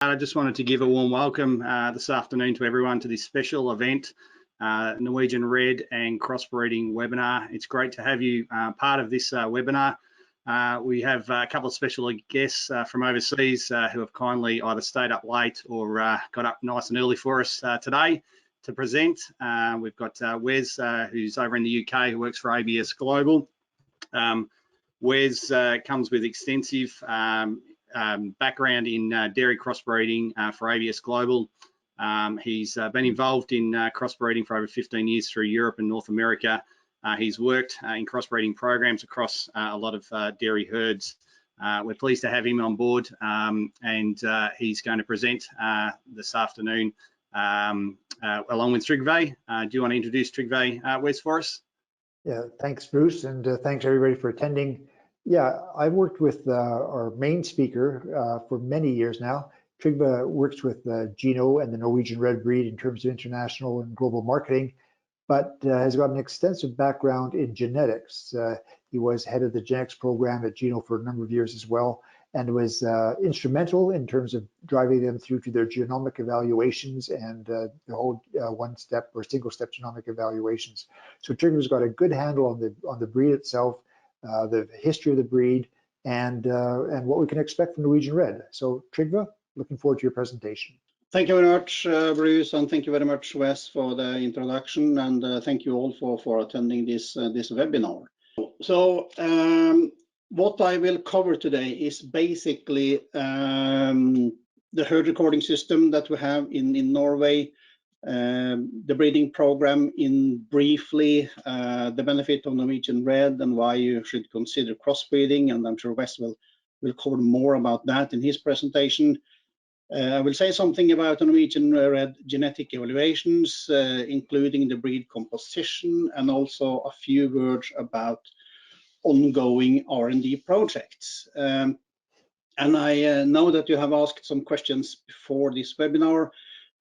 I just wanted to give a warm welcome this afternoon to everyone to this special event, Norwegian Red and Crossbreeding webinar. It's great to have you part of this webinar. We have a couple of special guests from overseas who have kindly either stayed up late or got up nice and early for us today to present. We've got Wes, who's over in the UK, who works for ABS Global. Wes comes with extensive background in dairy crossbreeding for ABS Global. He's been involved in crossbreeding for over 15 years through Europe and North America. He's worked in crossbreeding programs across a lot of dairy herds. We're pleased to have him on board, and he's going to present this afternoon along with Trygve. Do you want to introduce Trygve, Wes, for us? Yeah, thanks, Bruce, and thanks everybody for attending. Yeah, I've worked with our main speaker for many years now. Trygve works with Geno and the Norwegian Red breed in terms of international and global marketing, but has got an extensive background in genetics. He was head of the genetics program at Geno for a number of years as well, and was instrumental in terms of driving them through to their genomic evaluations and the whole one-step or single-step genomic evaluations. So Trygve's got a good handle on the breed itself, the history of the breed, and what we can expect from Norwegian Red. So Trygve, looking forward to your presentation. Thank you very much, Bruce, and thank you very much, Wes, for the introduction, and thank you all for attending this webinar. So what I will cover today is basically the herd recording system that we have in Norway, the breeding program in briefly, the benefit of Norwegian Red and why you should consider crossbreeding, and I'm sure Wes will cover more about that in his presentation. I will say something about the Norwegian Red genetic evaluations, including the breed composition, and also a few words about ongoing R&D projects. And I know that you have asked some questions before this webinar,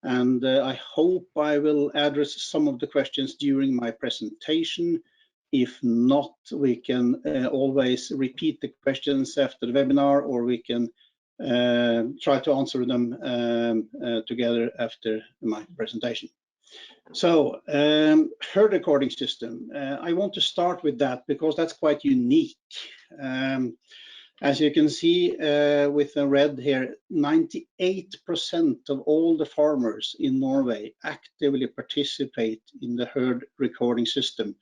and I hope I will address some of the questions during my presentation. If not, we can always repeat the questions after the webinar, or we can try to answer them together after my presentation. So, herd recording system. I want to start with that because that's quite unique. As you can see with the red here, 98% of all the farmers in Norway actively participate in the herd recording system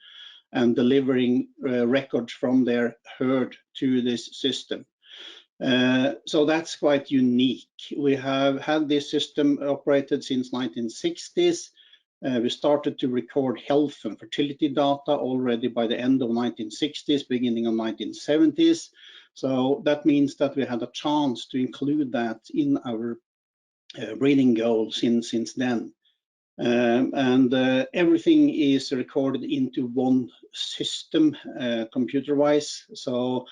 and delivering records from their herd to this system. So that's quite unique. We have had this system operated since 1960s. We started to record health and fertility data already by the end of 1960s, beginning of 1970s. So that means that we had a chance to include that in our breeding goals since then. And everything is recorded into one system, computer-wise. So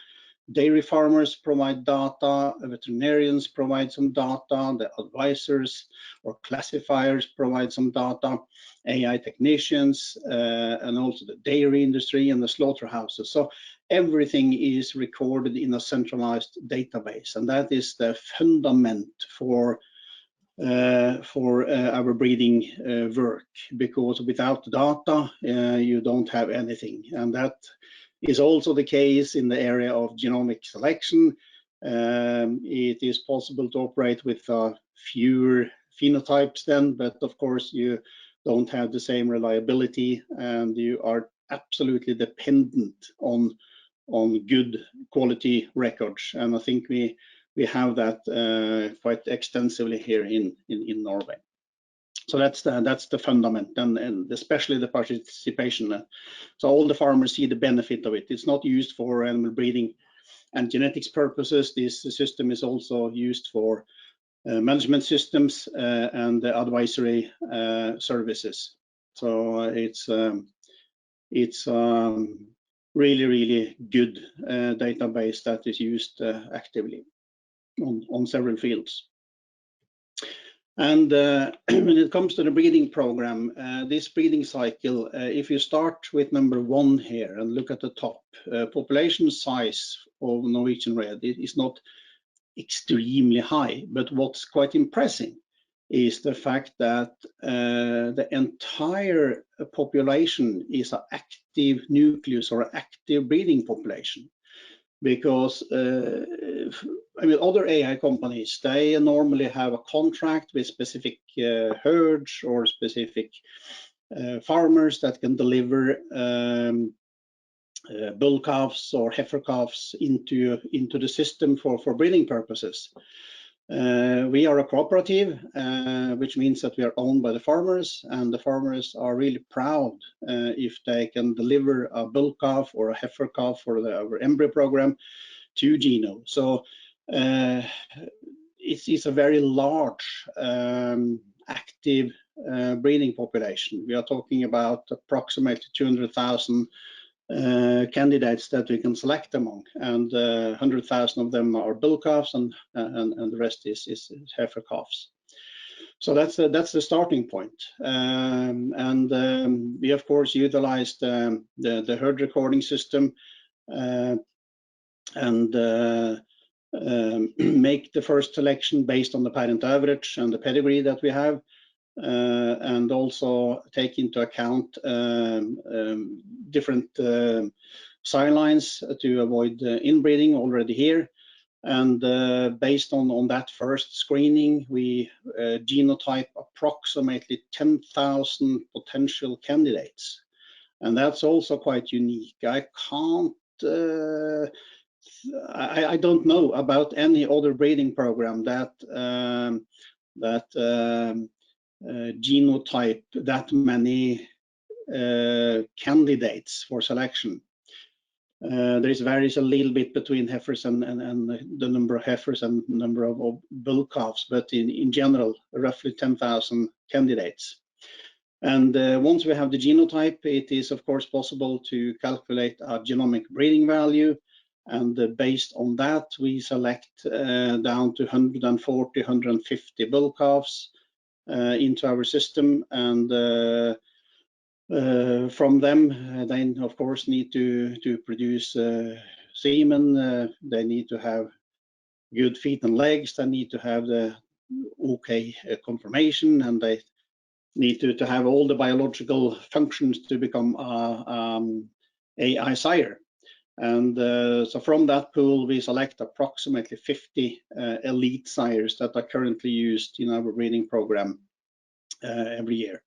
dairy farmers provide data, veterinarians provide some data, the advisors or classifiers provide some data, AI technicians, and also the dairy industry and the slaughterhouses. So everything is recorded in a centralized database, and that is the fundament for our breeding work, because without data you don't have anything, and that is also the case in the area of genomic selection. It is possible to operate with fewer phenotypes then, but of course you don't have the same reliability, and you are absolutely dependent on good quality records. And I think we have that quite extensively here in Norway. So that's the fundament, and especially the participation. So all the farmers see the benefit of it. It's not used for animal breeding and genetics purposes. This system is also used for management systems and advisory services. So it's really good database that is used actively on several fields. And when it comes to the breeding program, this breeding cycle, if you start with number 1 here and look at the top, population size of Norwegian Red, it is not extremely high. But what's quite impressive is the fact that the entire population is an active nucleus or active breeding population. Because I mean, other AI companies, they normally have a contract with specific herds or specific farmers that can deliver bull calves or heifer calves into the system for breeding purposes. We are a cooperative, which means that we are owned by the farmers, and the farmers are really proud if they can deliver a bull calf or a heifer calf for our embryo program to Geno. So it's a very large active breeding population. We are talking about approximately 200,000 candidates that we can select among, and 100,000 of them are bull calves, and the rest is heifer calves. So that's the starting point. We of course utilized the herd recording system and make the first selection based on the parent average and the pedigree that we have. And also take into account different sire lines to avoid inbreeding already here. And based on that first screening, we genotype approximately 10,000 potential candidates. And that's also quite unique. I don't know about any other breeding program that genotype that many candidates for selection. There varies a little bit between heifers and the number of heifers and number of bull calves, but in general, roughly 10,000 candidates. And once we have the genotype, it is of course possible to calculate a genomic breeding value. And based on that, we select down to 140, 150 bull calves into our system, and from them they of course need to produce semen. They need to have good feet and legs. They need to have the okay conformation, and they need to have all the biological functions to become AI sire. And so from that pool, we select approximately 50 elite sires that are currently used in our breeding program every year.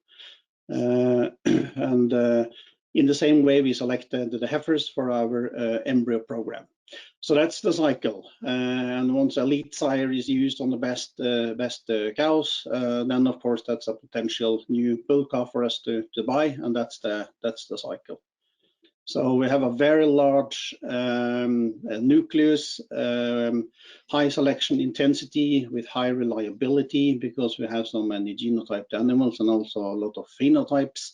And in the same way, we select the heifers for our embryo program. So that's the cycle. And once elite sire is used on the best cows, then of course that's a potential new bull calf for us to buy, and that's the cycle. So we have a very large nucleus, high selection intensity with high reliability because we have so many genotyped animals and also a lot of phenotypes.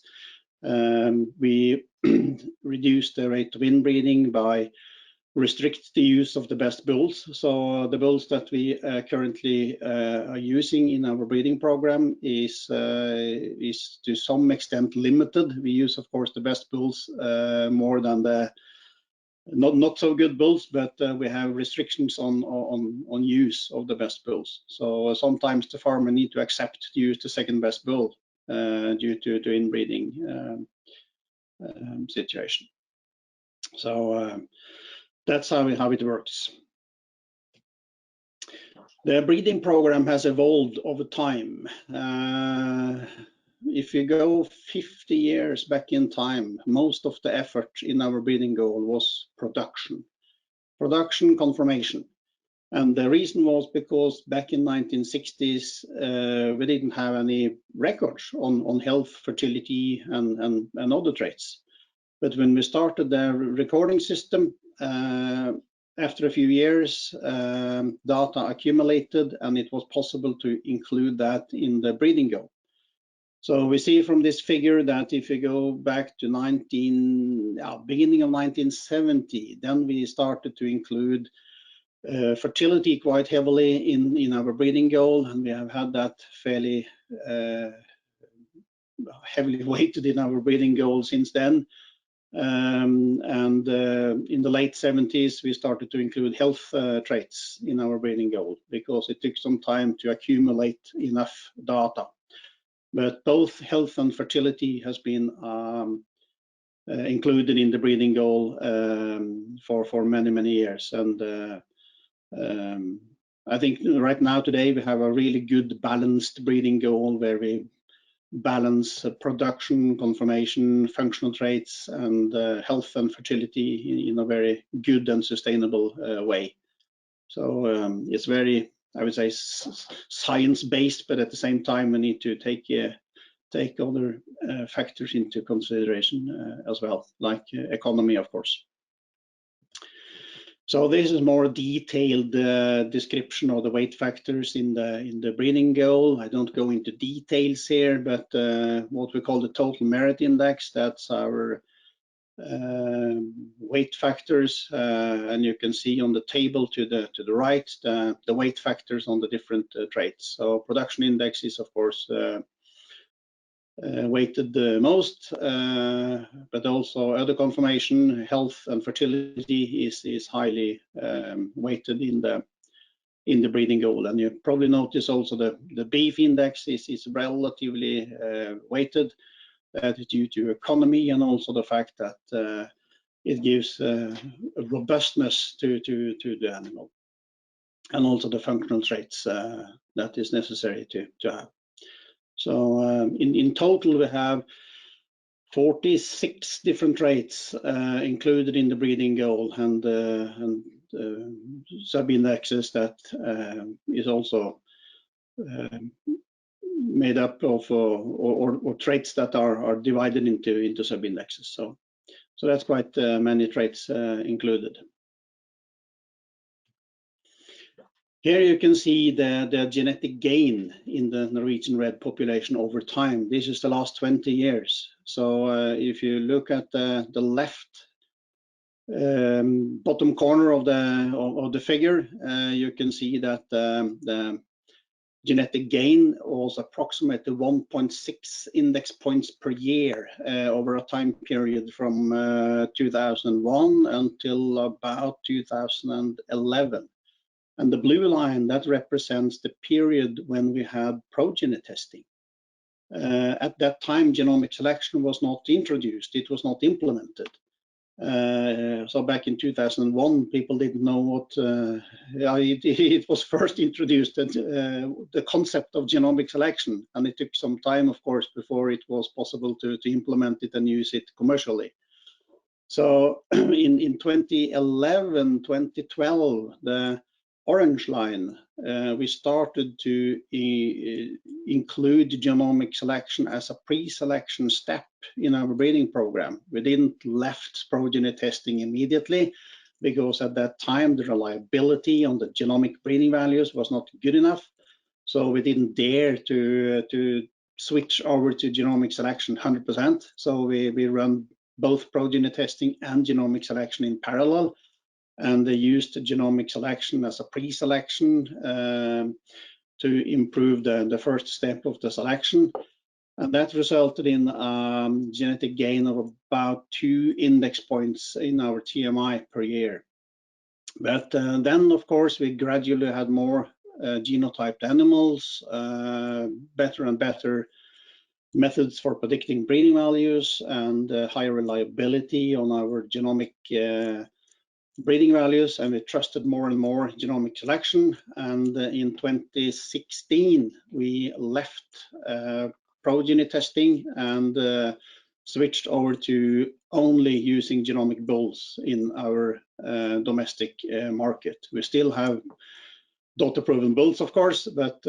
We reduce the rate of inbreeding by restrict the use of the best bulls. So the bulls that we currently are using in our breeding program is to some extent limited. We use, of course, the best bulls more than the not so good bulls, but we have restrictions on use of the best bulls. So sometimes the farmer need to accept to use the second best bull due to inbreeding situation. So that's how it works. The breeding program has evolved over time. If you go 50 years back in time, most of the effort in our breeding goal was production conformation. And the reason was because back in 1960s, we didn't have any records on health, fertility, and other traits. But when we started the recording system, after a few years, data accumulated, and it was possible to include that in the breeding goal. So we see from this figure that if you go back to beginning of 1970, then we started to include fertility quite heavily in our breeding goal, and we have had that fairly heavily weighted in our breeding goal since then. And in the late 70s, we started to include health traits in our breeding goal because it took some time to accumulate enough data. But both health and fertility has been included in the breeding goal for many years. And I think right now today we have a really good balanced breeding goal where we balance production, conformation, functional traits, and health and fertility in a very good and sustainable way. So it's very, I would say, science-based, but at the same time we need to take other factors into consideration as well, like economy, of course. So this is more detailed description of the weight factors in the breeding goal. I don't go into details here, but what we call the total merit index, that's our weight factors, and you can see on the table to the right the weight factors on the different traits. So production index is of course weighted the most, but also other conformation, health and fertility is highly weighted in the breeding goal. And you probably notice also the beef index is relatively weighted. That is due to economy and also the fact that it gives a robustness to the animal, and also the functional traits that is necessary to have. So in total, we have 46 different traits included in the breeding goal, and sub-indexes that is also made up of or traits that are divided into sub-indexes. So that's quite many traits included. Here you can see the genetic gain in the Norwegian red population over time. This is the last 20 years. So if you look at the left bottom corner of the figure, you can see that the genetic gain was approximately 1.6 index points per year over a time period from 2001 until about 2011. And the blue line, that represents the period when we had progeny testing. At that time, genomic selection was not introduced, it was not implemented. So back in 2001, people didn't know what, it was first introduced, the concept of genomic selection, and it took some time, of course, before it was possible to implement it and use it commercially. So in 2011, 2012, the orange line, we started to include genomic selection as a pre-selection step in our breeding program. We didn't left progeny testing immediately because at that time the reliability on the genomic breeding values was not good enough. So we didn't dare to switch over to genomic selection 100%. So we run both progeny testing and genomic selection in parallel. And they used genomic selection as a pre-selection to improve the first step of the selection. And that resulted in genetic gain of about 2 index points in our TMI per year. But then, of course, we gradually had more genotyped animals, better and better methods for predicting breeding values, and higher reliability on our genomic breeding values, and we trusted more and more genomic selection. And in 2016 we left progeny testing and switched over to only using genomic bulls in our domestic market. We still have daughter-proven bulls, of course, but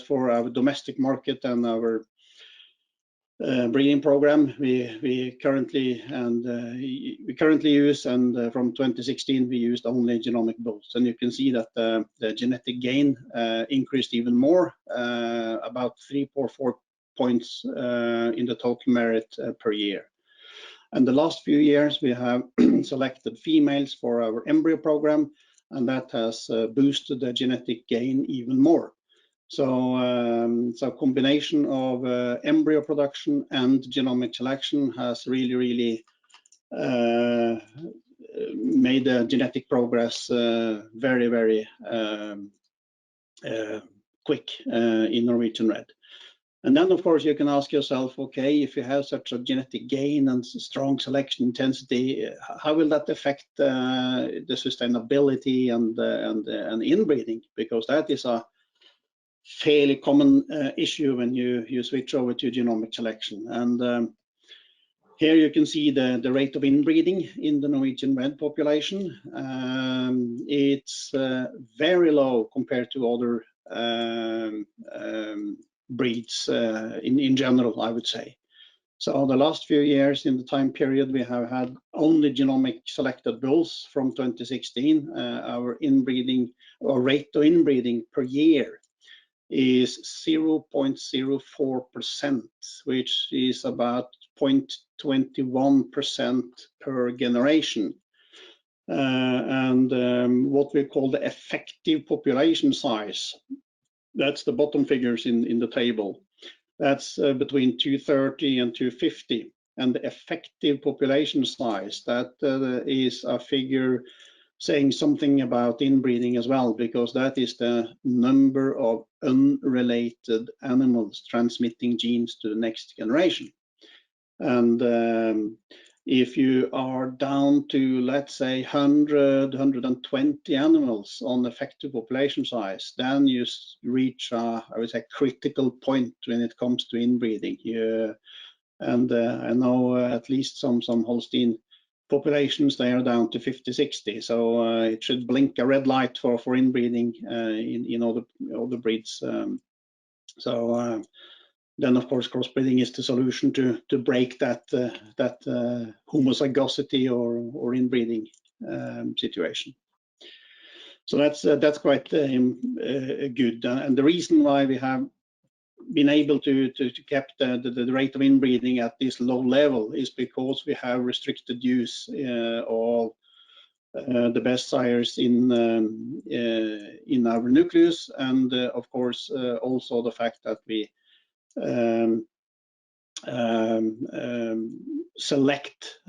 for our domestic market and our breeding program, we currently use, and from 2016 we used only genomic bulls. And you can see that the genetic gain increased even more, about 3 or 4 points in the total merit per year. And the last few years we have selected females for our embryo program, and that has boosted the genetic gain even more. So so combination of embryo production and genomic selection has really made the genetic progress very, very quick in Norwegian Red. And then, of course, you can ask yourself, okay, if you have such a genetic gain and strong selection intensity, how will that affect the sustainability and inbreeding? Because that is a fairly common issue when you switch over to genomic selection. And here you can see the rate of inbreeding in the Norwegian Red population. It's very low compared to other breeds in general, I would say. So the last few years, in the time period we have had only genomic selected bulls from 2016, our inbreeding or rate of inbreeding per year is 0.04%, which is about 0.21% per generation. What we call the effective population size, that's the bottom figures in the table. That's between 230 and 250. And the effective population size, that is a figure saying something about inbreeding as well, because that is the number of unrelated animals transmitting genes to the next generation. And if you are down to, let's say, 100, 120 animals on effective population size, then you reach I would say, critical point when it comes to inbreeding. And I know at least some Holstein populations, they are down to 50, 60. So it should blink a red light for inbreeding in all the breeds. Then, of course, crossbreeding is the solution to break that homozygosity or inbreeding situation. So that's quite good. And the reason why we have been able to keep the rate of inbreeding at this low level is because we have restricted use of the best sires in our nucleus, and of course also the fact that we select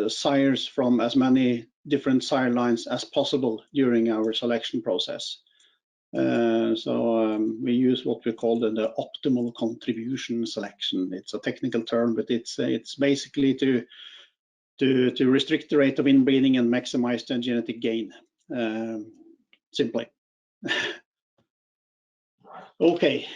sires from as many different sire lines as possible during our selection process. So we use what we call the optimal contribution selection. It's a technical term, but it's basically to restrict the rate of inbreeding and maximize the genetic gain, simply. Okay.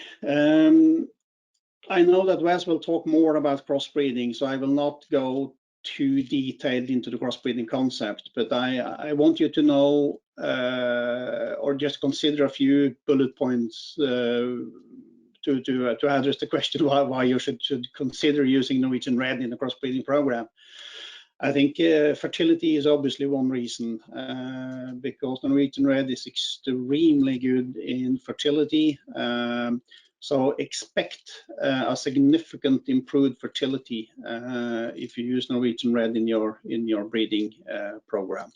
I know that Wes will talk more about crossbreeding, so I will not go too detailed into the crossbreeding concept, but I want you to know or just consider a few bullet points to address the question why you should consider using Norwegian Red in the crossbreeding program. I think fertility is obviously one reason, because Norwegian Red is extremely good in fertility. So expect a significant improved fertility if you use Norwegian Red in your breeding program.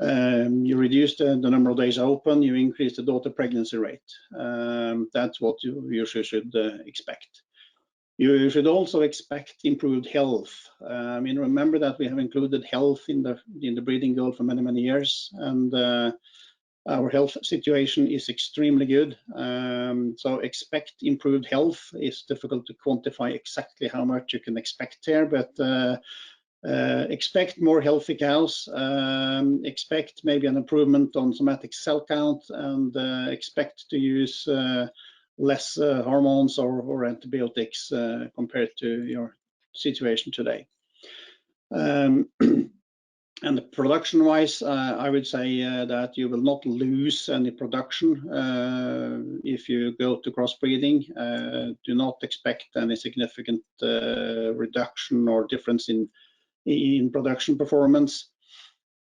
You reduce the number of days open, you increase the daughter pregnancy rate. That's what you should expect. You should also expect improved health. I mean, remember that we have included health in the breeding goal for many years, and our health situation is extremely good. So expect improved health. It's difficult to quantify exactly how much you can expect here, but expect more healthy cows, expect maybe an improvement on somatic cell count, and expect to use less hormones or antibiotics compared to your situation today. And production-wise, I would say that you will not lose any production if you go to crossbreeding. Do not expect any significant reduction or difference in production performance.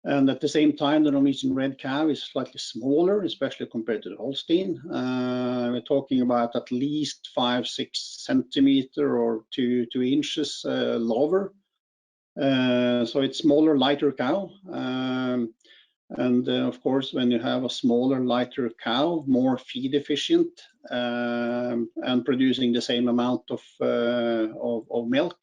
And at the same time, the Norwegian Red cow is slightly smaller, especially compared to the Holstein. We're talking about at least 5-6 centimeters or 2 inches lower. So it's smaller, lighter cow. And of course, when you have a smaller, lighter cow, more feed efficient and producing the same amount of milk,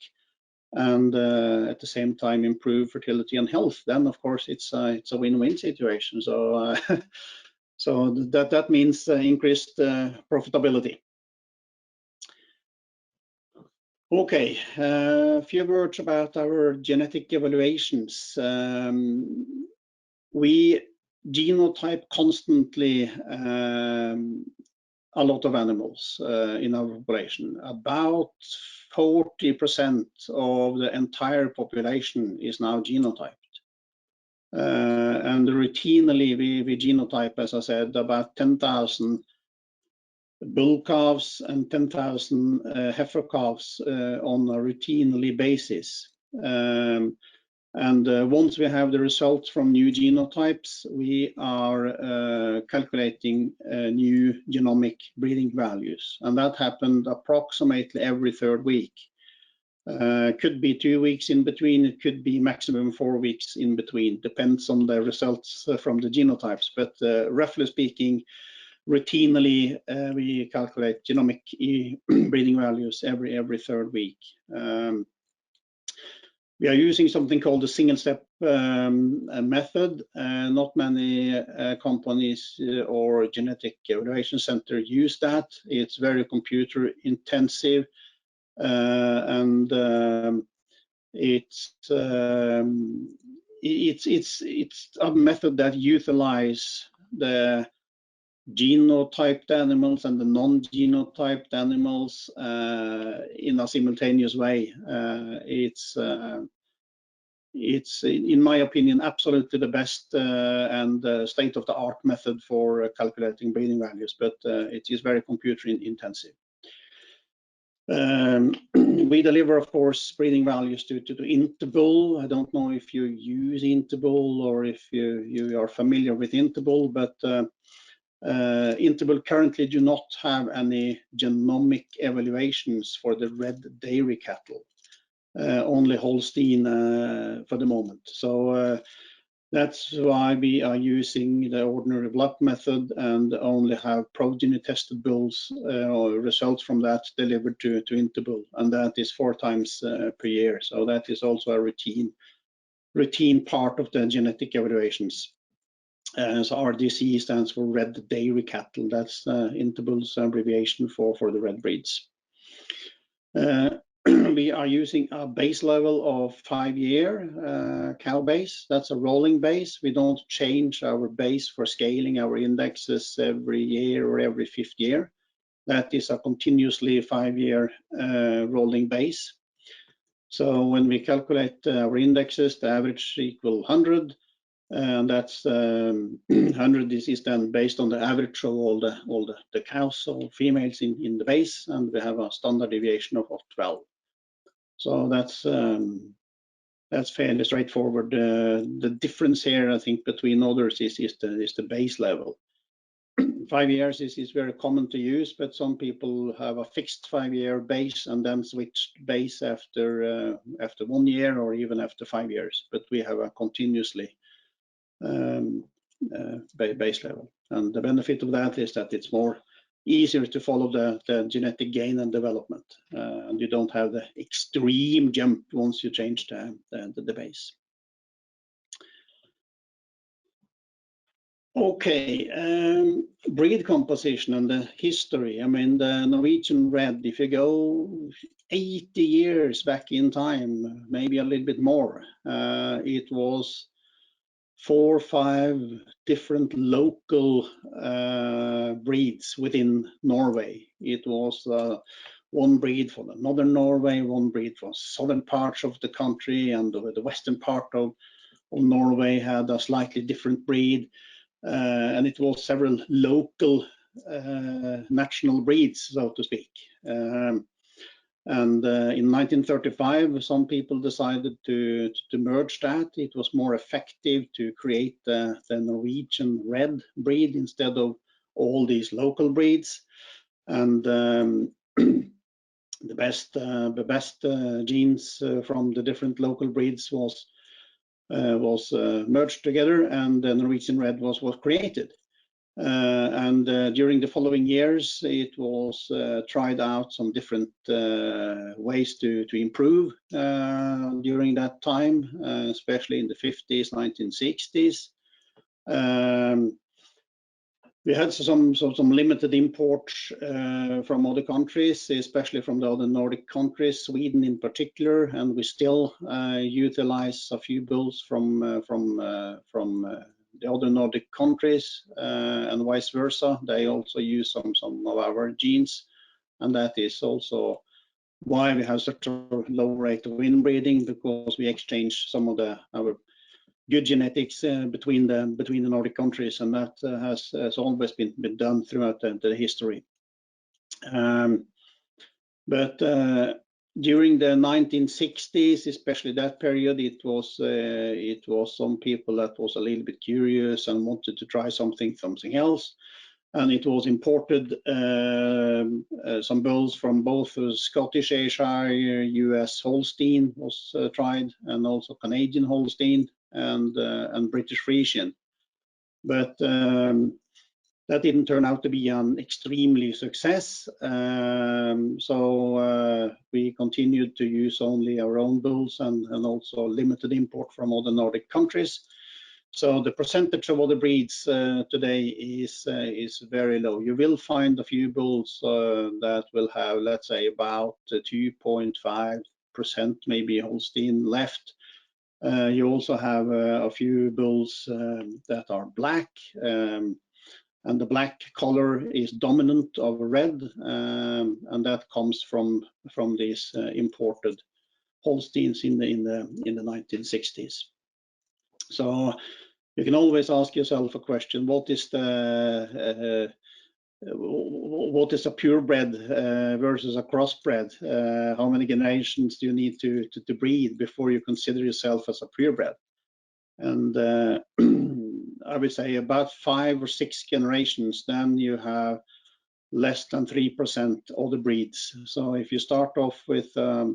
and at the same time improve fertility and health, then of course it's a win-win situation. So so that means increased profitability. Okay, a few words about our genetic evaluations. We genotype constantly a lot of animals in our population. About 40% of the entire population is now genotyped. And routinely we genotype, as I said, about 10,000 bull calves and 10,000 heifer calves on a routinely basis. And once we have the results from new genotypes, we are calculating new genomic breeding values. And that happened approximately every 3rd week. Could be 2 weeks in between, it could be maximum 4 weeks in between, depends on the results from the genotypes. But roughly speaking, routinely we calculate genomic breeding values every 3rd week. We are using something called the single-step method. Not many companies or genetic evaluation center use that. It's very computer intensive, and it's a method that utilizes the genotyped animals and the non-genotyped animals in a simultaneous way. It's in my opinion absolutely the best and state-of-the-art method for calculating breeding values, but it is very computer intensive. We deliver, of course, breeding values to Interbull. I don't know if you use Interbull or if you are familiar with Interbull, but Interbull currently do not have any genomic evaluations for the red dairy cattle, only Holstein for the moment. So that's why we are using the ordinary block method and only have progeny tested bulls or results from that delivered to Interbull, and that is 4 times per year. So that is also a routine part of the genetic evaluations. So RDC stands for red dairy cattle. That's Interbull's abbreviation for the red breeds. We are using a base level of 5-year cow base. That's a rolling base. We don't change our base for scaling our indexes every year or every 5th year. That is a continuously 5-year rolling base. So when we calculate our indexes, the average equal 100. And that's 100 is then based on the average of all the cows or females in the base, and we have a standard deviation of 12. So that's fairly straightforward. The difference here, I think, between others is the base level. 5 years is very common to use, but some people have a fixed 5-year base and then switch base after 1 year or even after 5 years. But we have a continuously base level, and the benefit of that is that it's more easier to follow the genetic gain and development, and you don't have the extreme jump once you change the base. Okay, breed composition and the history. I mean, the Norwegian Red, if you go 80 years back in time, maybe a little bit more, it was 4 or 5 different local breeds within Norway. It was one breed for the northern Norway, one breed for southern parts of the country, and the western part of Norway had a slightly different breed. And it was several local national breeds, so to speak. And in 1935, some people decided to merge that. It was more effective to create the Norwegian Red breed instead of all these local breeds. And the best genes from the different local breeds was merged together, and the Norwegian Red was created. During the following years, it was tried out some different ways to improve during that time, especially in the 50s, 1960s. We had some limited imports from other countries, especially from the other Nordic countries, Sweden in particular, and we still utilize a few bulls from the other Nordic countries, and vice versa. They also use some of our genes, and that is also why we have such a low rate of inbreeding, because we exchange some of our good genetics between the Nordic countries, and that has always been done throughout the history. During the 1960s, especially that period, it was some people that was a little bit curious and wanted to try something else, and it was imported some bulls from both Scottish Ayrshire, US Holstein was tried, and also Canadian Holstein and British Friesian, but that didn't turn out to be an extremely success. So we continued to use only our own bulls and also limited import from other Nordic countries. So the percentage of other breeds today is very low. You will find a few bulls that will have, let's say, about 2.5% maybe Holstein left. You also have a few bulls that are black. And the black color is dominant of red, and that comes from these imported Holsteins in the 1960s. So you can always ask yourself a question: what is a purebred versus a crossbred? How many generations do you need to breed before you consider yourself as a purebred? And I would say about 5 or 6 generations, then you have less than 3% other breeds. So if you start off with a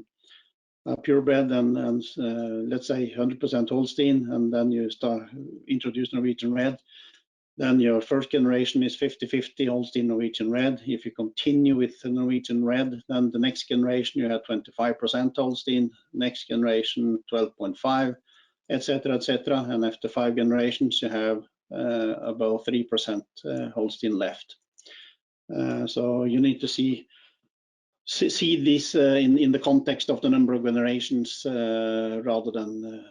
purebred and let's say 100% Holstein, and then you start introduce Norwegian Red, then your first generation is 50-50 Holstein Norwegian Red. If you continue with the Norwegian Red, then the next generation you have 25% Holstein, next generation 12.5%. Etc., etc., and after 5 generations, you have about 3% Holstein left. So you need to see this in the context of the number of generations rather than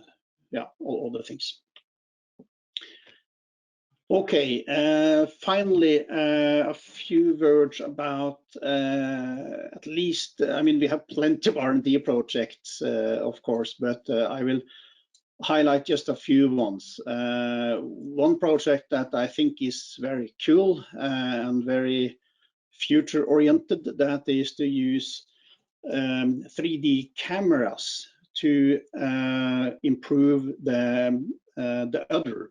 all other things. Okay, finally, a few words about at least. I mean, we have plenty of R&D projects, of course, but I will highlight just a few ones. One project that I think is very cool and very future oriented, that is to use 3D cameras to improve the udder,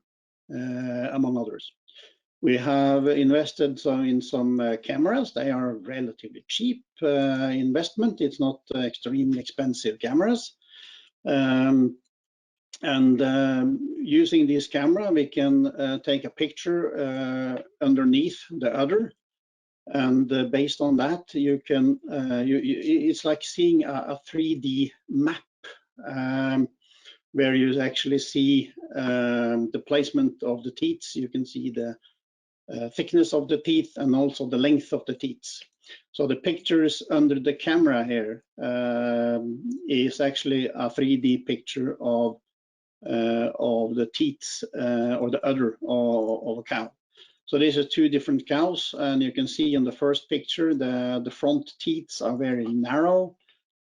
among others. We have invested in some cameras. They are relatively cheap investment. It's not extremely expensive cameras. Using this camera, we can take a picture underneath the udder, and based on that, you can. It's like seeing a 3D map where you actually see the placement of the teeth. You can see the thickness of the teeth and also the length of the teeth. So the pictures under the camera here is actually a 3D picture of the teeth or the udder of a cow. So these are 2 different cows, and you can see in the first picture the front teeth are very narrow,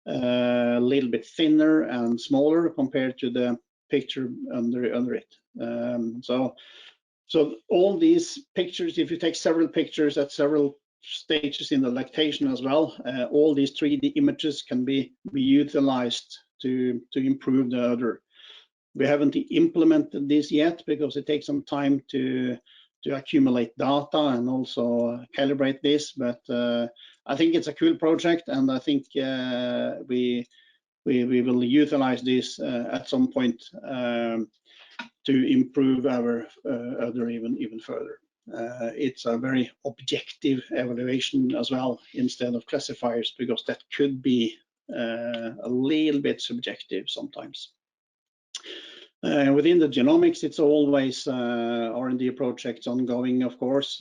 a little bit thinner and smaller compared to the picture under it. So all these pictures, if you take several pictures at several stages in the lactation as well, all these 3D images can be utilized to improve the udder. We haven't implemented this yet because it takes some time to accumulate data and also calibrate this, but I think it's a cool project, and I think we will utilize this at some point to improve our udder even further. it's a very objective evaluation as well, instead of classifiers, because that could be a little bit subjective sometimes. Within the genomics, it's always R&D projects ongoing, of course.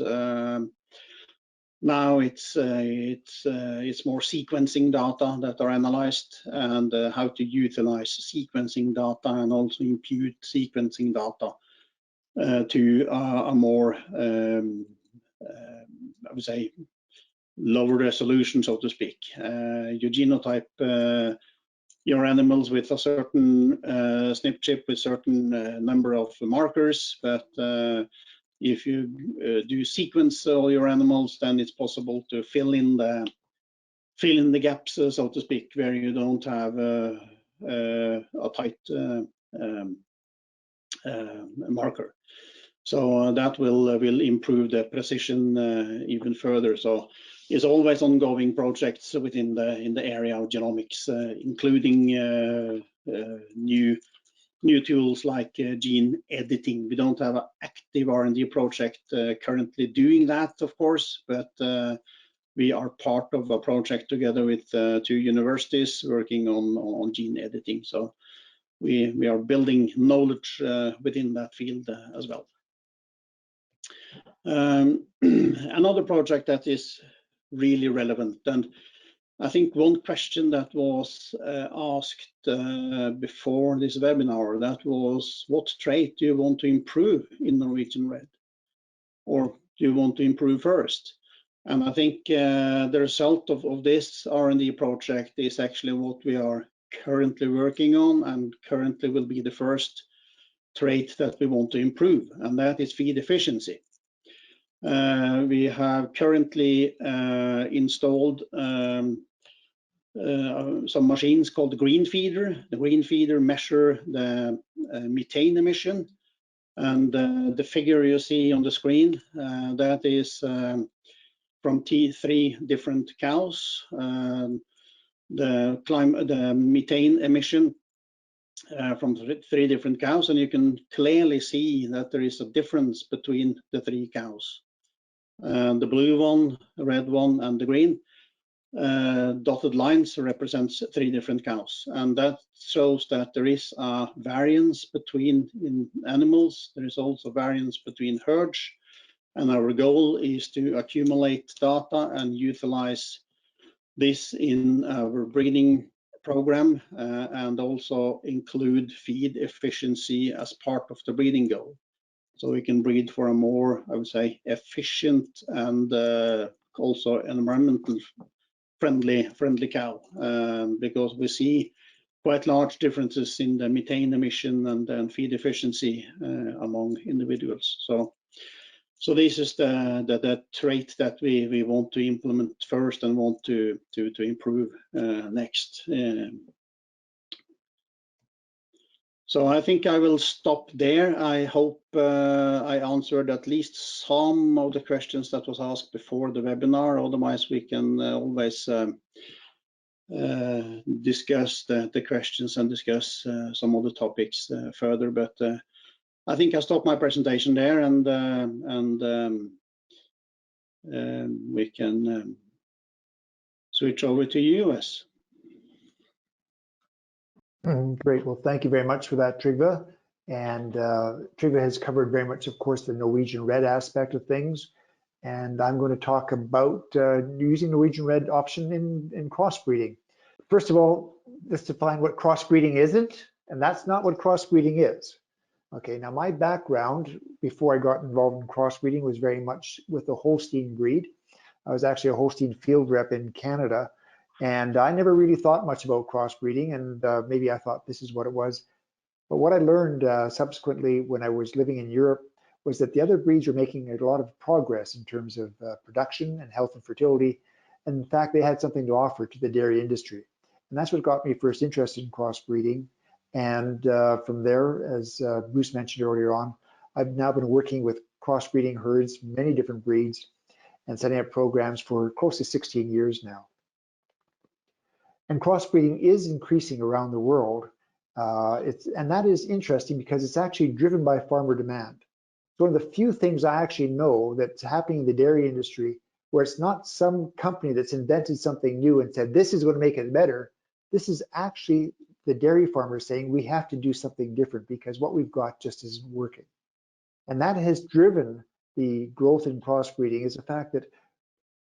Now it's more sequencing data that are analyzed, and how to utilize sequencing data and also impute sequencing data to a more, I would say, lower resolution, so to speak. You genotype your animals with a certain SNP chip with certain number of markers, but if you do sequence all your animals, then it's possible to fill in the gaps, so to speak, where you don't have a tight marker. So that will improve the precision even further. So it's always ongoing projects within the area of genomics, including new tools like gene editing. We don't have an active R&D project currently doing that, of course, but we are part of a project together with 2 universities working on gene editing. So we are building knowledge within that field as well. Another project that is really relevant, and I think one question that was asked before this webinar, that was, what trait do you want to improve in Norwegian Red, or do you want to improve first? And I think the result of this R&D project is actually what we are currently working on, and currently will be the first trait that we want to improve, and that is feed efficiency. We have currently installed some machines called the green feeder. The green feeder measure the methane emission, and the figure you see on the screen, that is from 3 different cows. The methane emission from 3 different cows, and you can clearly see that there is a difference between the 3 cows. The blue one, the red one, and the green dotted lines represents 3 different cows, and that shows that there is a variance between animals. There is also variance between herds, and our goal is to accumulate data and utilize this in our breeding program, and also include feed efficiency as part of the breeding goal. So we can breed for a more, I would say, efficient and also environmental friendly cow, because we see quite large differences in the methane emission and feed efficiency among individuals. So this is the trait that we want to implement first and want to improve next. So I think I will stop there. I hope I answered at least some of the questions that was asked before the webinar. Otherwise, we can always discuss the questions and discuss some of the topics further. But I think I'll stop my presentation there, and we can switch over to you, Wes. Great. Well, thank you very much for that, Trygve. And Trygve has covered very much, of course, the Norwegian Red aspect of things. And I'm going to talk about using Norwegian Red option in crossbreeding. First of all, let's define what crossbreeding isn't, and that's not what crossbreeding is. Okay, now my background before I got involved in crossbreeding was very much with the Holstein breed. I was actually a Holstein field rep in Canada, and I never really thought much about crossbreeding, and maybe I thought this is what it was. But what I learned subsequently when I was living in Europe was that the other breeds were making a lot of progress in terms of production and health and fertility. And in fact, they had something to offer to the dairy industry. And that's what got me first interested in crossbreeding. And from there, as Bruce mentioned earlier on, I've now been working with crossbreeding herds, many different breeds, and setting up programs for close to 16 years now. And crossbreeding is increasing around the world. And that is interesting because it's actually driven by farmer demand. It's one of the few things I actually know that's happening in the dairy industry where it's not some company that's invented something new and said, this is going to make it better. This is actually the dairy farmers saying we have to do something different because what we've got just isn't working. And that has driven the growth in crossbreeding, is the fact that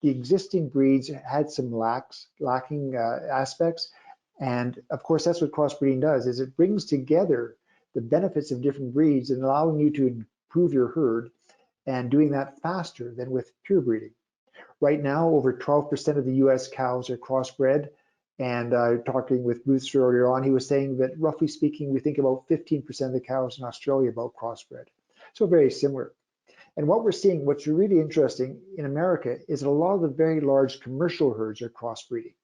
the existing breeds had some lacking aspects. And of course, that's what crossbreeding does, is it brings together the benefits of different breeds and allowing you to improve your herd and doing that faster than with pure breeding. Right now, over 12% of the US cows are crossbred. And talking with Bruce earlier on, he was saying that roughly speaking, we think about 15% of the cows in Australia about crossbred. So very similar. And what we're seeing, what's really interesting in America, is that a lot of the very large commercial herds are crossbreeding.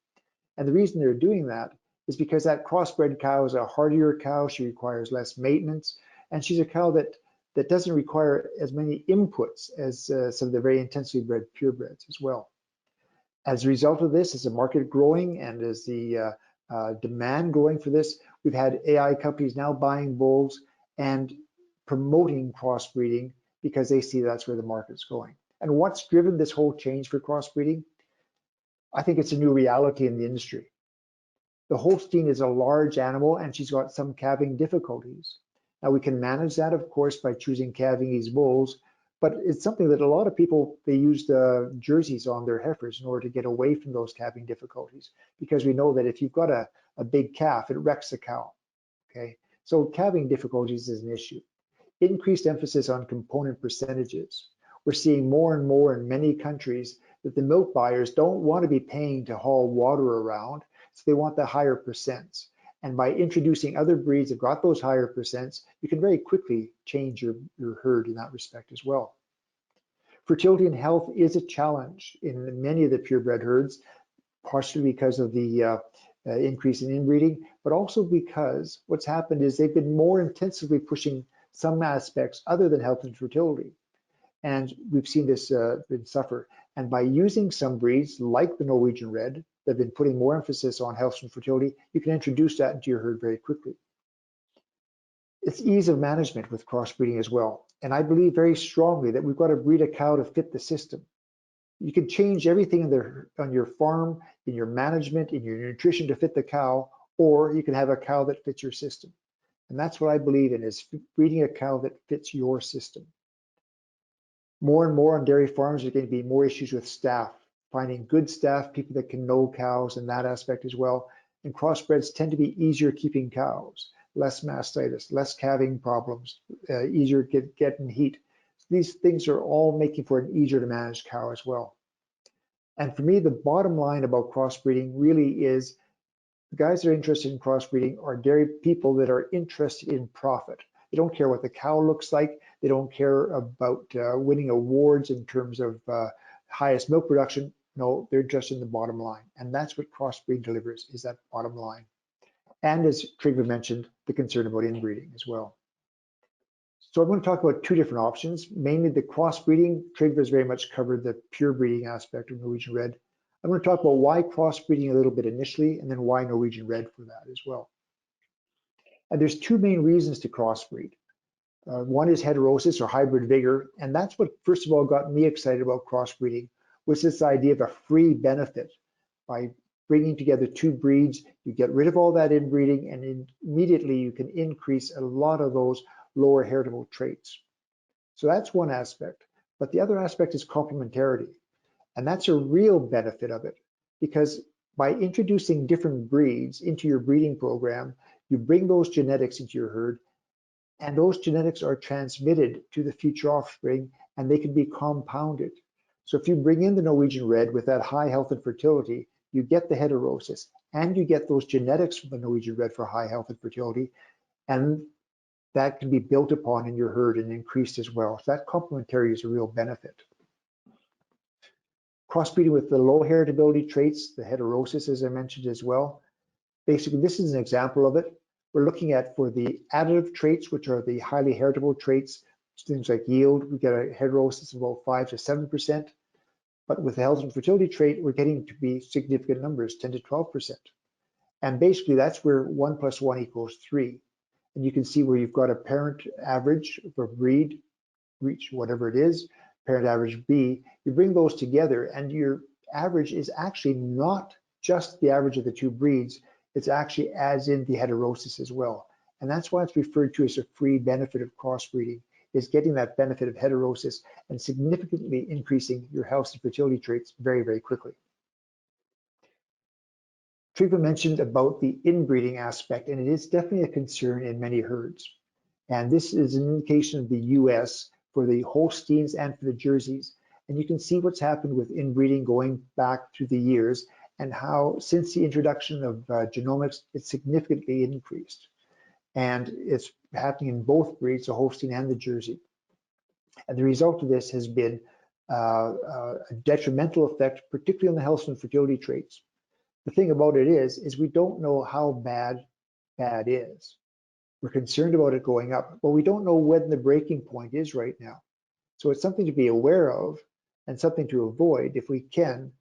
And the reason they're doing that is because that crossbred cow is a hardier cow. She requires less maintenance. And she's a cow that doesn't require as many inputs as some of the very intensely bred purebreds as well. As a result of this, as the market growing and as the demand growing for this, we've had AI companies now buying bulls and promoting crossbreeding because they see that's where the market's going. And what's driven this whole change for crossbreeding? I think it's a new reality in the industry. The Holstein is a large animal and she's got some calving difficulties. Now we can manage that, of course, by choosing calving-ease bulls, but it's something that a lot of people, they use the jerseys on their heifers in order to get away from those calving difficulties, because we know that if you've got a big calf, it wrecks the cow, okay? So calving difficulties is an issue. Increased emphasis on component percentages. We're seeing more and more in many countries that the milk buyers don't want to be paying to haul water around, so they want the higher percents. And by introducing other breeds that got those higher percents, you can very quickly change your herd in that respect as well. Fertility and health is a challenge in many of the purebred herds, partially because of the increase in inbreeding, but also because what's happened is they've been more intensively pushing some aspects other than health and fertility. And we've seen this suffer. And by using some breeds like the Norwegian Red, that have been putting more emphasis on health and fertility, you can introduce that into your herd very quickly. It's ease of management with crossbreeding as well. And I believe very strongly that we've got to breed a cow to fit the system. You can change everything on your farm, in your management, in your nutrition to fit the cow, or you can have a cow that fits your system. And that's what I believe in, is breeding a cow that fits your system. More and more on dairy farms, there's going to be more issues with staff, finding good staff, people that can know cows in that aspect as well. And crossbreds tend to be easier keeping cows, less mastitis, less calving problems, easier getting heat. These things are all making for an easier to manage cow as well. And for me, the bottom line about crossbreeding really is the guys that are interested in crossbreeding are dairy people that are interested in profit. They don't care what the cow looks like. They don't care about winning awards in terms of highest milk production. No, they're just in the bottom line. And that's what crossbreeding delivers, is that bottom line. And as Trygve mentioned, the concern about inbreeding as well. So I'm going to talk about two different options, mainly the crossbreeding. Trygve has very much covered the pure breeding aspect of Norwegian Red. I'm going to talk about why crossbreeding a little bit initially, and then why Norwegian Red for that as well. And there's two main reasons to crossbreed. One is heterosis or hybrid vigor, and that's what first of all got me excited about crossbreeding, was this idea of a free benefit. By bringing together two breeds, you get rid of all that inbreeding, and immediately you can increase a lot of those lower heritable traits. So that's one aspect, but the other aspect is complementarity, and that's a real benefit of it, because by introducing different breeds into your breeding program, you bring those genetics into your herd, and those genetics are transmitted to the future offspring, and they can be compounded. So if you bring in the Norwegian Red with that high health and fertility, you get the heterosis, and you get those genetics from the Norwegian Red for high health and fertility, and that can be built upon in your herd and increased as well. So that complementarity is a real benefit. Crossbreeding with the low heritability traits, the heterosis, as I mentioned as well. Basically, this is an example of it. We're looking at for the additive traits, which are the highly heritable traits, things like yield, we get a heterosis of about 5 to 7%. But with the health and fertility trait, we're getting to be significant numbers, 10 to 12%. And basically, that's where 1 + 1 = 3. And you can see where you've got a parent average for breed reach whatever it is, parent average B, you bring those together and your average is actually not just the average of the two breeds, it's actually adds in the heterosis as well. And that's why it's referred to as a free benefit of crossbreeding, is getting that benefit of heterosis and significantly increasing your health and fertility traits very, very quickly. Trygve mentioned about the inbreeding aspect, and it is definitely a concern in many herds. And this is an indication of the US for the Holsteins and for the Jerseys. And you can see what's happened with inbreeding going back through the years and how since the introduction of genomics, it's significantly increased. And it's happening in both breeds, the Holstein and the Jersey. And the result of this has been a detrimental effect, particularly on the health and fertility traits. The thing about it is we don't know how bad is. We're concerned about it going up, but we don't know when the breaking point is right now. So it's something to be aware of and something to avoid if we can,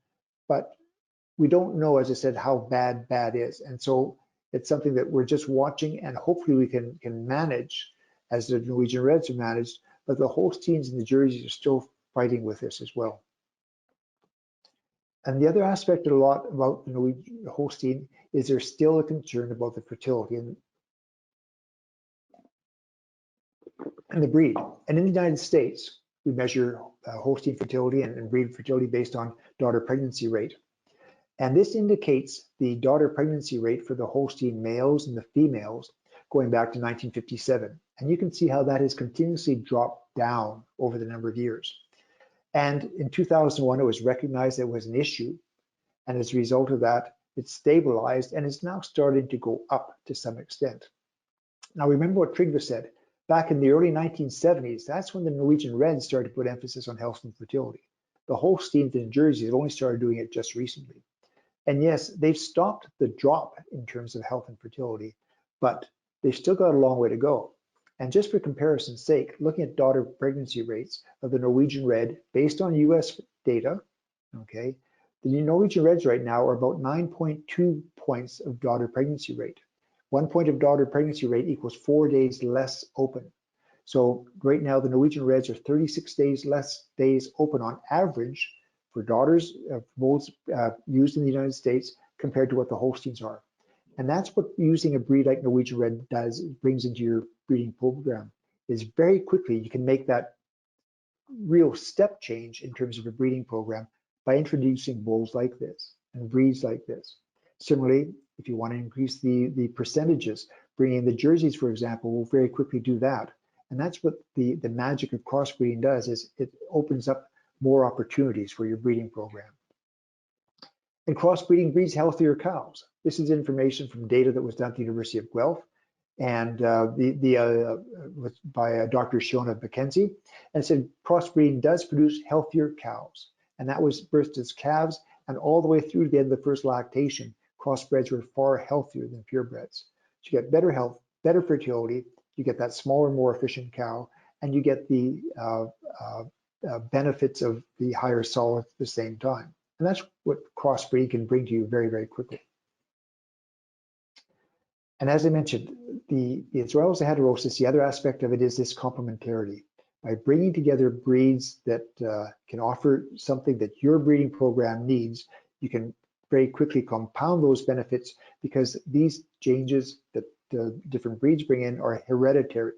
but we don't know, as I said, how bad is. And so it's something that we're just watching and hopefully we can manage as the Norwegian Reds have managed, but the Holsteins and the Jerseys are still fighting with this as well. And the other aspect a lot about the Norwegian Holstein is there's still a concern about the fertility and the breed. And in the United States, we measure Holstein fertility and breed fertility based on daughter pregnancy rate. And this indicates the daughter pregnancy rate for the Holstein males and the females going back to 1957. And you can see how that has continuously dropped down over the number of years. And in 2001, it was recognized that it was an issue. And as a result of that, it's stabilized and is now starting to go up to some extent. Now, remember what Trygve said. Back in the early 1970s, that's when the Norwegian Reds started to put emphasis on health and fertility. The Holsteins and Jerseys have only started doing it just recently. And yes, they've stopped the drop in terms of health and fertility, but they've still got a long way to go. And just for comparison's sake, looking at daughter pregnancy rates of the Norwegian Red based on US data, okay, the Norwegian Reds right now are about 9.2 points of daughter pregnancy rate. 1 point of daughter pregnancy rate equals 4 days less open. So right now, the Norwegian Reds are 36 days less days open on average for daughters of bulls used in the United States compared to what the Holsteins are. And that's what using a breed like Norwegian Red does, it brings into your breeding program, is very quickly you can make that real step change in terms of a breeding program by introducing bulls like this and breeds like this. Similarly, if you want to increase the percentages, bringing the Jerseys, for example, will very quickly do that. And that's what the magic of crossbreeding does, is it opens up more opportunities for your breeding program. And crossbreeding breeds healthier cows. This is information from data that was done at the University of Guelph and by Dr. Shona McKenzie, and said crossbreeding does produce healthier cows. And that was birthed as calves and all the way through to the end of the first lactation. Crossbreds were far healthier than purebreds. So you get better health, better fertility, you get that smaller, more efficient cow, and you get the benefits of the higher solids at the same time. And that's what crossbreeding can bring to you very, very quickly. And as I mentioned, as well as the heterosis, the other aspect of it is this complementarity. By bringing together breeds that can offer something that your breeding program needs, you can very quickly compound those benefits because these changes that the different breeds bring in are hereditary.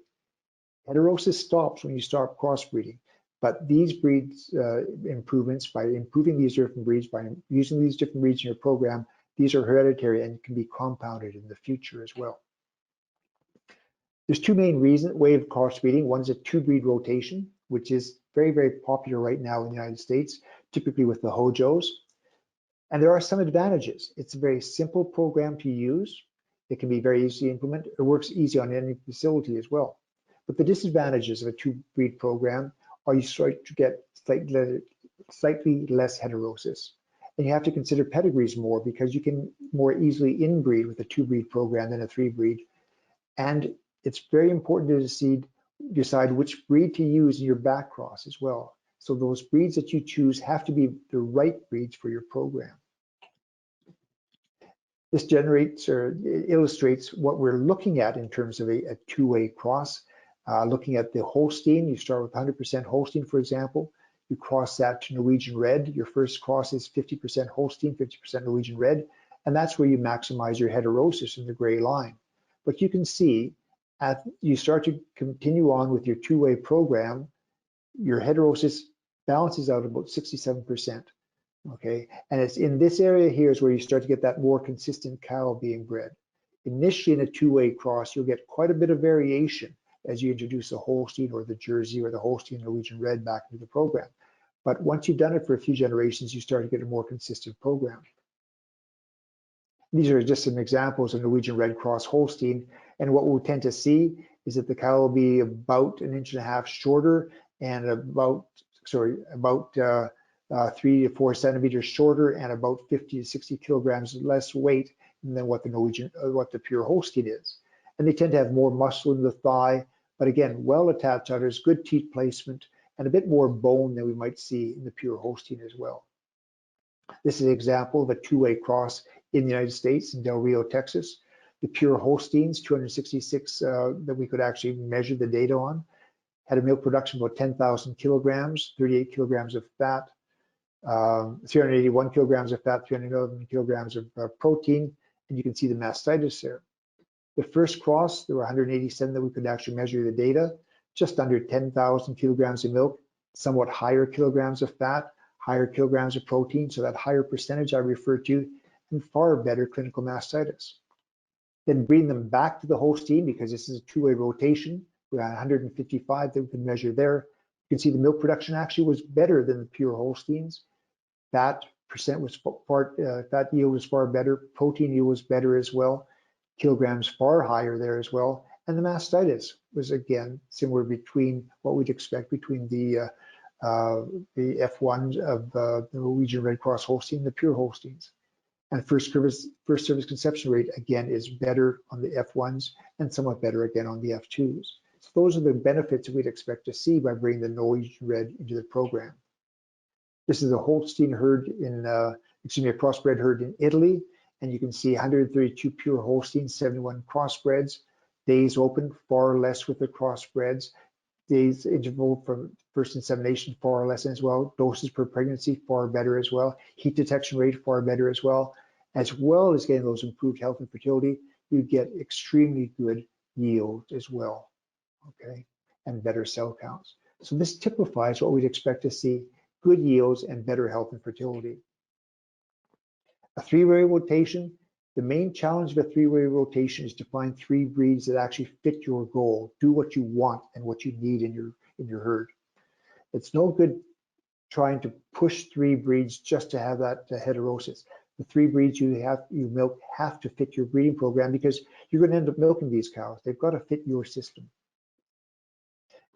Heterosis stops when you start crossbreeding, but these breeds improvements, by improving these different breeds, by using these different breeds in your program, these are hereditary and can be compounded in the future as well. There's two main ways of crossbreeding. One is a two-breed rotation, which is very, very popular right now in the United States, typically with the Hojos. And there are some advantages. It's a very simple program to use. It can be very easy to implement. It works easy on any facility as well. But the disadvantages of a two-breed program are you start to get slightly less heterosis. And you have to consider pedigrees more because you can more easily inbreed with a two-breed program than a three-breed. And it's very important to decide which breed to use in your back cross as well. So those breeds that you choose have to be the right breeds for your program. This generates or illustrates what we're looking at in terms of a two-way cross. Looking at the Holstein, you start with 100% Holstein, for example. You cross that to Norwegian Red. Your first cross is 50% Holstein, 50% Norwegian Red, and that's where you maximize your heterosis in the gray line. But you can see, you start to continue on with your two-way program, your heterosis balances out about 67%. Okay, and it's in this area here is where you start to get that more consistent cow being bred. Initially in a two-way cross, you'll get quite a bit of variation as you introduce the Holstein or the Jersey or the Holstein Norwegian Red back into the program. But once you've done it for a few generations, you start to get a more consistent program. These are just some examples of Norwegian Red Cross Holstein, and what we'll tend to see is that the cow will be about 1.5 inches shorter and about 3 to 4 centimeters shorter and about 50 to 60 kilograms less weight than what the pure Holstein is. And they tend to have more muscle in the thigh, but again, well attached udders, good teat placement, and a bit more bone than we might see in the pure Holstein as well. This is an example of a two-way cross in the United States in Del Rio, Texas. The pure Holsteins, 266 that we could actually measure the data on, had a milk production of about 10,000 kilograms, 38 kilograms of fat, 381 kilograms of fat, 311 kilograms of protein, and you can see the mastitis there. The first cross, there were 187 that we could actually measure the data, just under 10,000 kilograms of milk, somewhat higher kilograms of fat, higher kilograms of protein, so that higher percentage I referred to, and far better clinical mastitis. Then bring them back to the Holstein because this is a two-way rotation. We had 155 that we could measure there. You can see the milk production actually was better than the pure Holsteins. Fat yield was far better. Protein yield was better as well. Kilograms far higher there as well. And the mastitis was again similar between what we'd expect between the F1s of the Norwegian Red Cross Holstein and the pure Holsteins. And first service conception rate again is better on the F1s and somewhat better again on the F2s. So those are the benefits we'd expect to see by bringing the Norwegian Red into the program. This is a Holstein herd a crossbred herd in Italy, and you can see 132 pure Holsteins, 71 crossbreds, days open, far less with the crossbreds, days interval from first insemination far less as well, doses per pregnancy far better as well, heat detection rate far better as well as getting those improved health and fertility, you get extremely good yield as well, okay, and better cell counts. So this typifies what we'd expect to see, good yields and better health and fertility. A three-way rotation, the main challenge of a three-way rotation is to find three breeds that actually fit your goal, do what you want and what you need in your herd. It's no good trying to push three breeds just to have that heterosis. The three breeds you milk have to fit your breeding program because you're going to end up milking these cows. They've got to fit your system.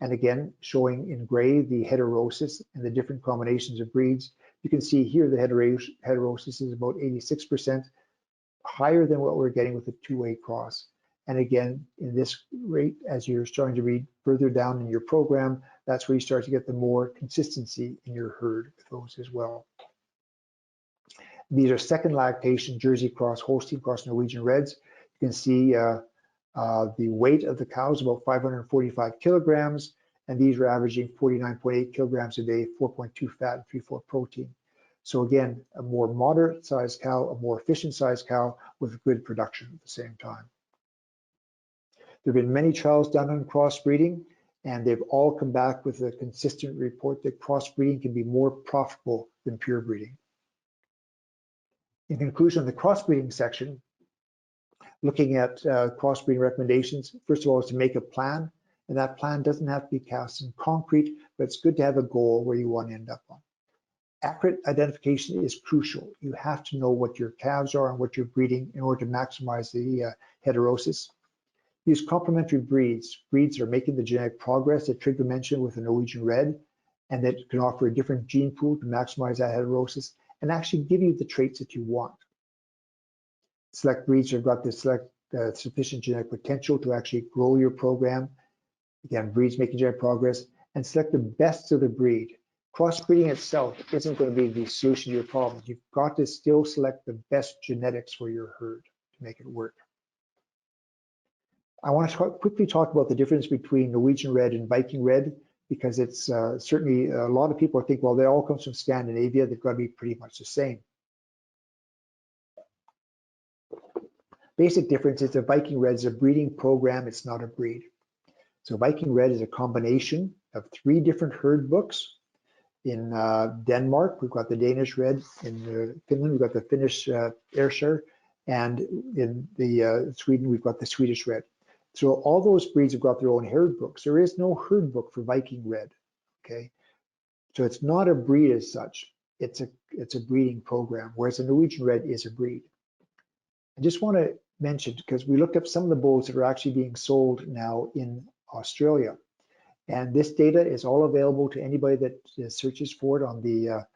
And again, showing in gray the heterosis and the different combinations of breeds. You can see here the heterosis is about 86%, higher than what we're getting with a two-way cross. And again, in this rate, as you're starting to read further down in your program, that's where you start to get the more consistency in your herd with those as well. These are second lactation Jersey cross, Holstein cross Norwegian Reds. You can see the weight of the cows about 545 kilograms, and these are averaging 49.8 kilograms a day, 4.2 fat, and 3.4 protein. So again, a more moderate sized cow, a more efficient sized cow with good production at the same time. There have been many trials done on crossbreeding, and they've all come back with a consistent report that crossbreeding can be more profitable than pure breeding. In conclusion, the crossbreeding section, looking at crossbreeding recommendations, first of all, is to make a plan, and that plan doesn't have to be cast in concrete, but it's good to have a goal where you want to end up on. Accurate identification is crucial. You have to know what your calves are and what you're breeding in order to maximize the heterosis. Use complementary breeds that are making the genetic progress that Trygve mentioned with the Norwegian Red, and that can offer a different gene pool to maximize that heterosis and actually give you the traits that you want. Select breeds that have got the sufficient genetic potential to actually grow your program. Again, breeds making genetic progress, and select the best of the breed. Crossbreeding itself isn't going to be the solution to your problem. You've got to still select the best genetics for your herd to make it work. I want to quickly talk about the difference between Norwegian Red and Viking Red, because it's certainly a lot of people think, well, they all come from Scandinavia, they've got to be pretty much the same. Basic difference is that Viking Red is a breeding program, it's not a breed. So Viking Red is a combination of 3 different herd books. In Denmark, we've got the Danish Red. In Finland, we've got the Finnish Ayrshire. And in Sweden, we've got the Swedish Red. So all those breeds have got their own herd books. There is no herd book for Viking Red, okay? So it's not a breed as such. It's a breeding program, whereas the Norwegian Red is a breed. I just want to mention, because we looked up some of the bulls that are actually being sold now in Australia. And this data is all available to anybody that searches for it on the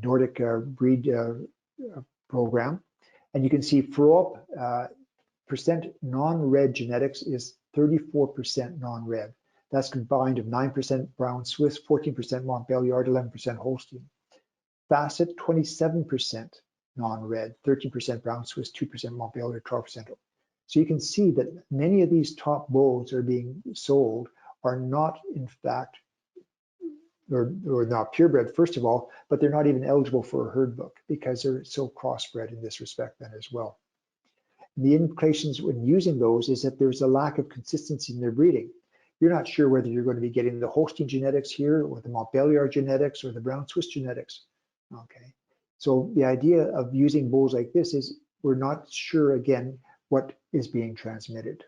Nordic breed program. And you can see FROP percent non-red genetics is 34% non-red. That's combined of 9% brown Swiss, 14% Montbéliard, 11% Holstein. Facet, 27% non-red, 13% brown Swiss, 2% Montbéliard, 12%. So you can see that many of these top bulls that are being sold are not, in fact, or not purebred, first of all, but they're not even eligible for a herd book because they're so crossbred in this respect then as well. And the implications when using those is that there's a lack of consistency in their breeding. You're not sure whether you're going to be getting the Holstein genetics here or the Montbéliard genetics or the brown Swiss genetics. Okay, so the idea of using bulls like this is we're not sure again what is being transmitted.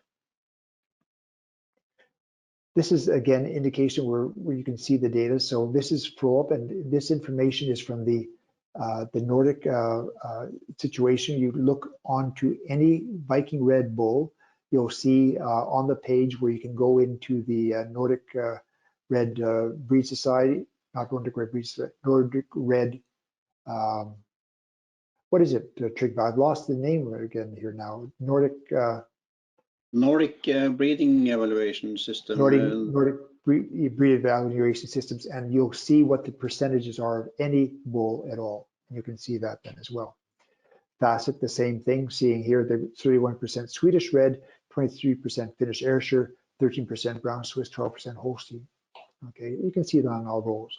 This is again indication where you can see the data. So this is FROP, and this information is from the Nordic situation. You look onto any Viking Red bull, you'll see on the page where you can go into the Nordic Red Breed Society, not Nordic Red Breed Society, Nordic Red, what is it, Trygve? I've lost the name again here now. Nordic breeding evaluation system. Nordic breed evaluation systems, and you'll see what the percentages are of any bull at all. And you can see that then as well. Facet, the same thing, seeing here the 31% Swedish Red, 23% Finnish Ayrshire, 13% brown Swiss, 12% Holstein. Okay, you can see that on all those.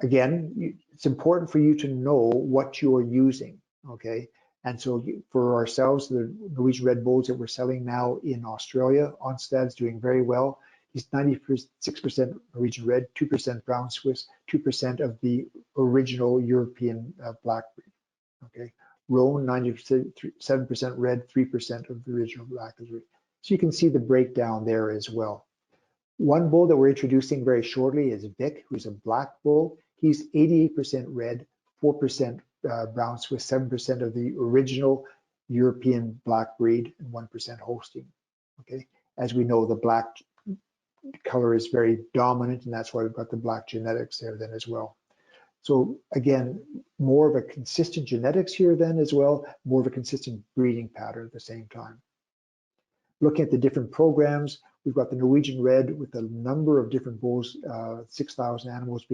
Again, it's important for you to know what you are using, okay? And so for ourselves, the Norwegian Red bulls that we're selling now in Australia, Onstad's doing very well. He's 96% Norwegian Red, 2% brown Swiss, 2% of the original European black breed, okay? Roan, 97% red, 3% of the original black breed. So you can see the breakdown there as well. One bull that we're introducing very shortly is Vic, who's a black bull. He's 88% red, 4% brown Swiss, 7% of the original European black breed, and 1% Holstein. Okay, as we know, the black color is very dominant, and that's why we've got the black genetics there then as well. So again, more of a consistent genetics here then as well, more of a consistent breeding pattern at the same time. Looking at the different programs, we've got the Norwegian Red with a number of different bulls, 6,000 animals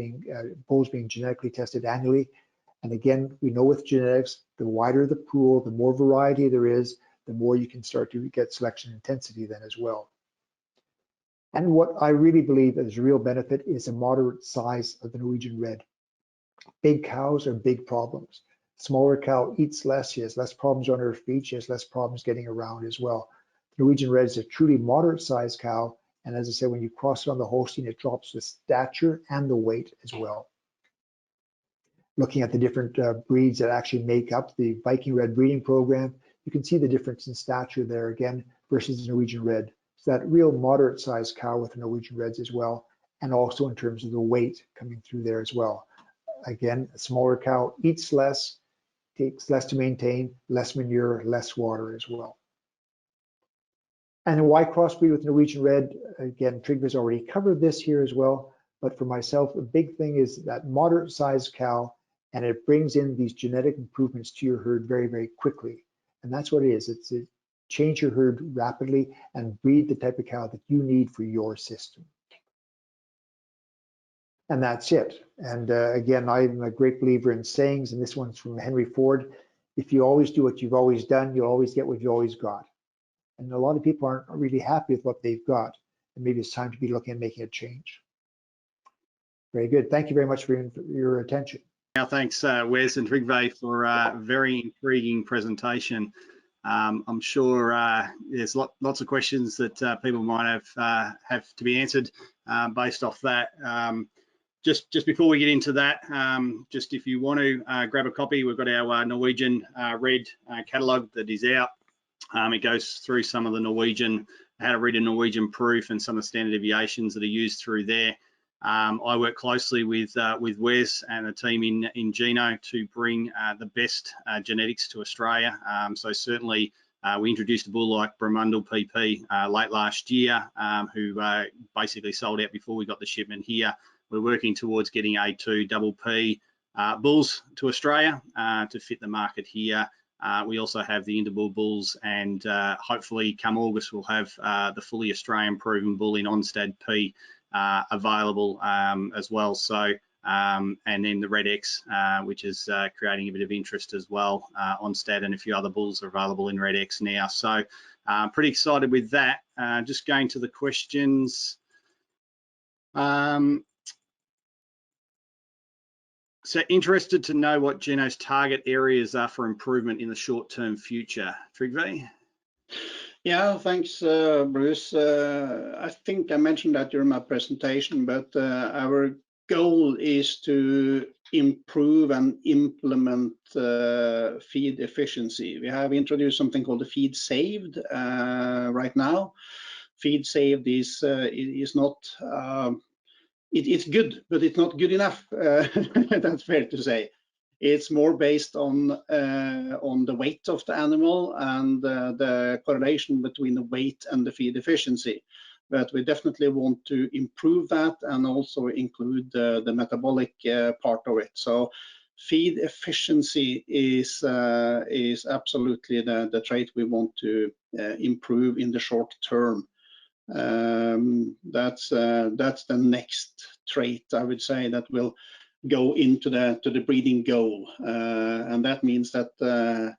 bulls being genetically tested annually. And again, we know with genetics, the wider the pool, the more variety there is, the more you can start to get selection intensity then as well. And what I really believe is a real benefit is a moderate size of the Norwegian Red. Big cows are big problems. Smaller cow eats less, she has less problems on her feet, she has less problems getting around as well. Norwegian Red is a truly moderate sized cow, and as I said, when you cross it on the Holstein, it drops the stature and the weight as well. Looking at the different breeds that actually make up the Viking Red breeding program, you can see the difference in stature there again versus the Norwegian Red. So that real moderate sized cow with the Norwegian Reds as well, and also in terms of the weight coming through there as well. Again, a smaller cow eats less, takes less to maintain, less manure, less water as well. And why crossbreed with Norwegian Red? Again, Trygve's already covered this here as well, but for myself, a big thing is that moderate sized cow, and it brings in these genetic improvements to your herd very, very quickly. And that's what it is. It's to change your herd rapidly and breed the type of cow that you need for your system. And that's it. And again, I'm a great believer in sayings, and this one's from Henry Ford. If you always do what you've always done, you'll always get what you always got. And a lot of people aren't really happy with what they've got. And maybe it's time to be looking at making a change. Very good. Thank you very much for your attention. Now, thanks, Wes and Trygve, for a very intriguing presentation. I'm sure there's lots of questions that people might have to be answered based off that. Just before we get into that, just if you want to grab a copy, we've got our Norwegian Red catalogue that is out. It goes through some of the Norwegian, how to read a Norwegian proof and some of the standard deviations that are used through there. I work closely with Wes and the team in Geno to bring the best genetics to Australia. So certainly we introduced a bull like Brumundle PP late last year, who basically sold out before we got the shipment here. We're working towards getting A2 double P bulls to Australia to fit the market here. We also have the Interbull bulls, and hopefully come August we'll have the fully Australian proven bull in Onstad P available as well. So and then the Red X, which is creating a bit of interest as well. Onstad and a few other bulls are available in Red X now. So pretty excited with that. Just going to the questions. So interested to know what Geno's target areas are for improvement in the short-term future. Trygve? Yeah, thanks, Bruce. I think I mentioned that during my presentation, but our goal is to improve and implement feed efficiency. We have introduced something called the feed saved right now. Feed saved is not it's good, but it's not good enough. That's fair to say. It's more based on the weight of the animal and the correlation between the weight and the feed efficiency. But we definitely want to improve that and also include the metabolic part of it. So feed efficiency is absolutely the trait we want to improve in the short term. That's the next trait, I would say, that will go into the breeding goal, and that means that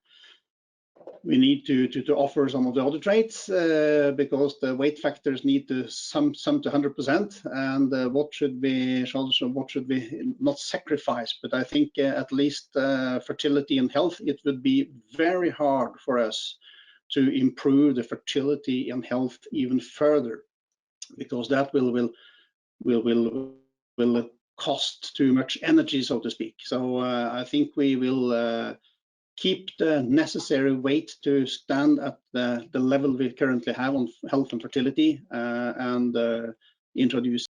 we need to offer some of the other traits because the weight factors need to sum to 100%, and what should we not sacrifice, but I think at least fertility and health. It would be very hard for us to improve the fertility and health even further, because that will cost too much energy, so to speak. So I think we will keep the necessary weight to stand at the level we currently have on health and fertility, and introduce